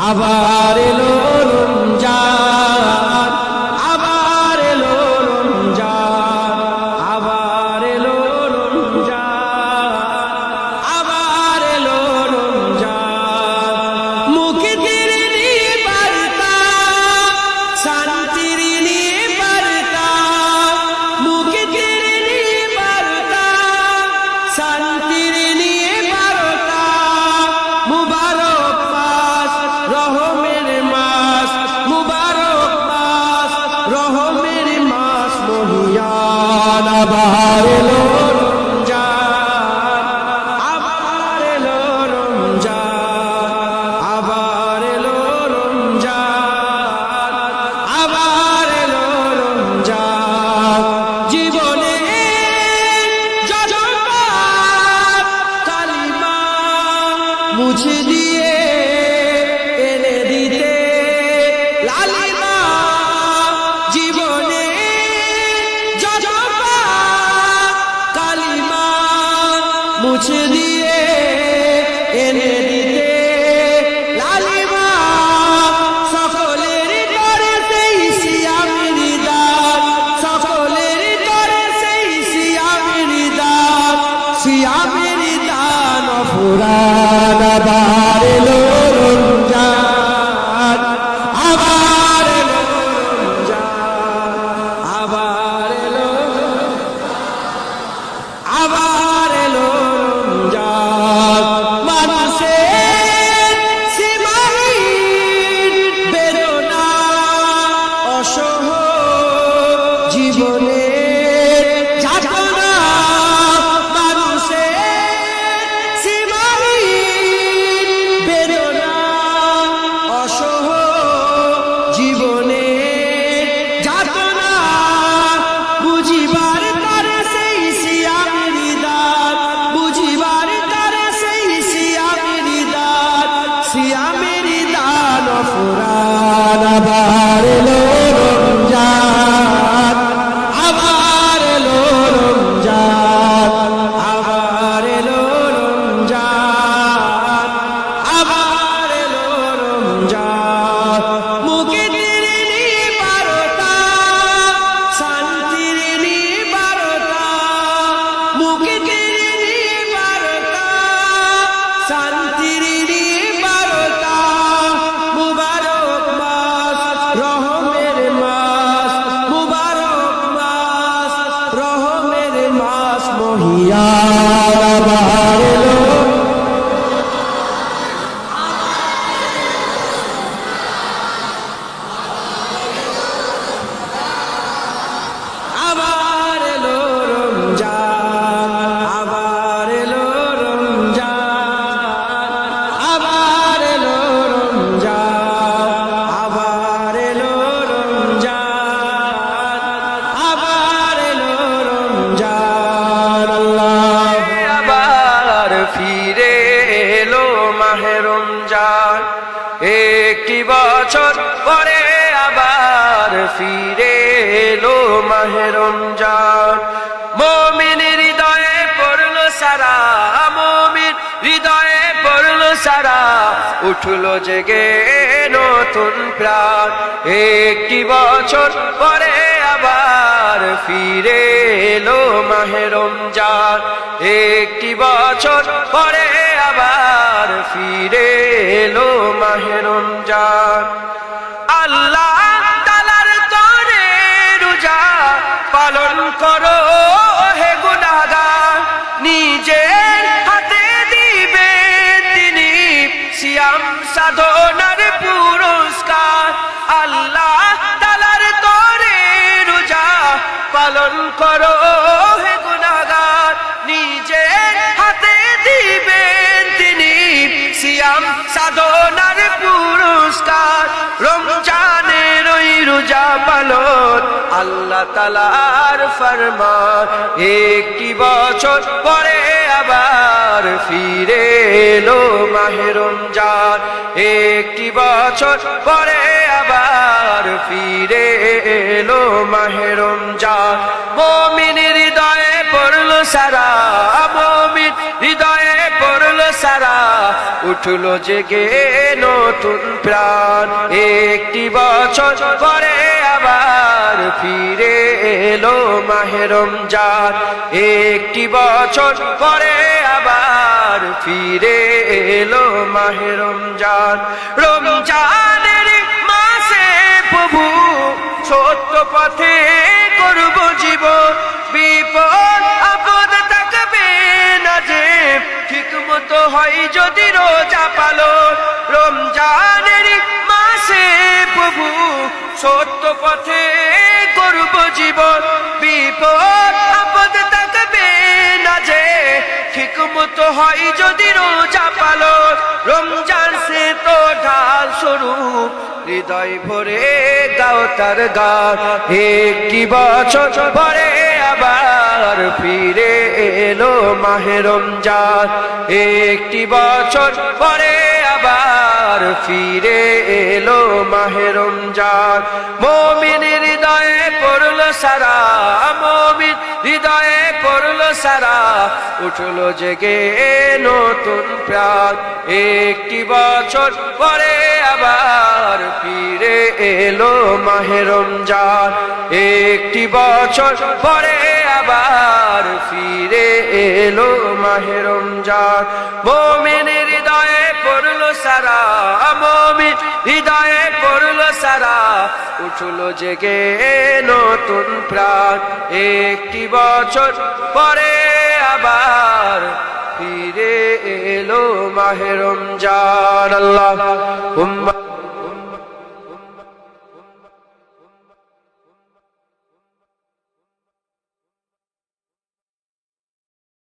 আবার এলো রমজান, আবার এলো রমজান, আবার এলো রমজান, আবার এলো রমজান। মুক্তির নিবারতা, শান্তির নিবারতা, মুক্তির নিবারতা, শান্তির নিবারতা। মুবারক মাস, রহমের মাস, মুবারক মাস, রহমের মাস মহিয়ান। আবার এলো রমজান, আবার এলো রমজান, আবার এলো রমজান, আবার এলো রমজান। জীবনে যত পাপ কালিমা মুছে দিয়ে এনে দিতে লালিমা। জীবনে যত পাপ কালিমা মুছে দিয়ে এনে দিতে লালিমা। সকলের তরে সেই সিয়ামের দান, সকলের তরে সেই সিয়ামের দান, সিয়ামের দান ফুরান। আবার এলো রমজান, আবার এলো রমজান, আবার এলো, আবার এলো রমজান। মানুষের সীমাহীন বেদনা অসহ জীবনের যাতনা। মানুষের সীমাহীন বেদনা অসহ জীবনের যাতনা। বুঝিবার তারে সেই সিয়ামের দান, বুঝিবার তারে সেই সিয়ামের দান, সিয়ামের দান ফুরান। আবার এলো রমজান, আবার এলো রমজান, আবার এলো রমজান, আবার এলো রমজান। মুক্তির নিবারতা, শান্তির নিবারতা, মুক্তির নিবারতা, শান্তির নিবারতা। মুবারক মাস, রহমের মাস, মুবারক মাস, রহমের মাস মহিয়ান। আবার এলো, আবার এলো রমজান, আবার এলো রমজান, আবার এলো রমজান, আবার এলো রমজান, আবার এলো রমজান। আল্লাহ আবার ফিরে এলো মাহে রমজান, একটি বছর পরে আবার ফিরে এলো মাহে রমজান। মুমিন হৃদয়ে পড়লো সারা, মুমিন হৃদয়ে পড়লো সারা, উঠলো জেগে নতুন প্রাণ। একটি বছর পরে আবার ফিরে এলো মাহে রমজান, একটি বছর পরে আবার ফিরে এলো মাহে রমজান। আল্লাহ তাআলার তরে রোজা পালন করো হে গুনাহগার, নিজের হাতে দিবে তিনি সিয়াম সাধনার পুরস্কার। আল্লাহ তাআলার তরে রোজা পালন করো হে গুনাহগার, নিজের হাতে দিবেন তিনি সিয়াম সাধনার পুরস্কার। রমজানের ওই রোজা পালন আল্লাহ তাআলার ফরমান, একটি বছর পরে আবার ফিরে এলো মাহে রমজান, একটি বছর পরে আবার ফিরে এলো মাহে রমজান। মুমিন হৃদয়ে পড়লো সারা, মুমিন হৃদয়ে পড়লো সারা, সারা উঠলো জেগে নতুন প্রাণ একটি বছর পরে আবার ফিরে এলো মাহে রমজান একটি বছর পরে আবার ফিরে এলো মাহে রমজান রমজানের মাসে প্রভু সত্য পথে করব জীবন বিপদ আপদ থাকবে না যে ঠিক মতো হয় যদি রোজা পালন রমজানের মাসে প্রভু সত্য পথে করব জীবন বিপদ আপদ থাকবে না যে ঠিক মতো হয় যদি রোজা পালন রমজান সে তো ঢাল স্বরূপ হৃদয় ভরে গাও তার গান একটি বছর পরে আবার ফিরে এলো মাহে রমজান একটি বছর পরে আবার ফিরে এলো মাহে রমজান মুমিন হৃদয়ে পড়লো সারা মুমিন হৃদয়ে পড়লো সারা উঠলো জেগে নতুন প্রাণ একটি বছর পরে আবার ফিরে এলো মাহে রমজান একটি বছর পরে আবার ফিরে এলো মাহে রমজান মুমিন হৃদয়ে পড়লো সারা মুমিন হৃদয়ে পড়লো সারা উঠলো জেগে নতুন প্রাণ একটি বছর পরে আবার ফিরে এলো মাহে রমজান আল্লাহুম্মা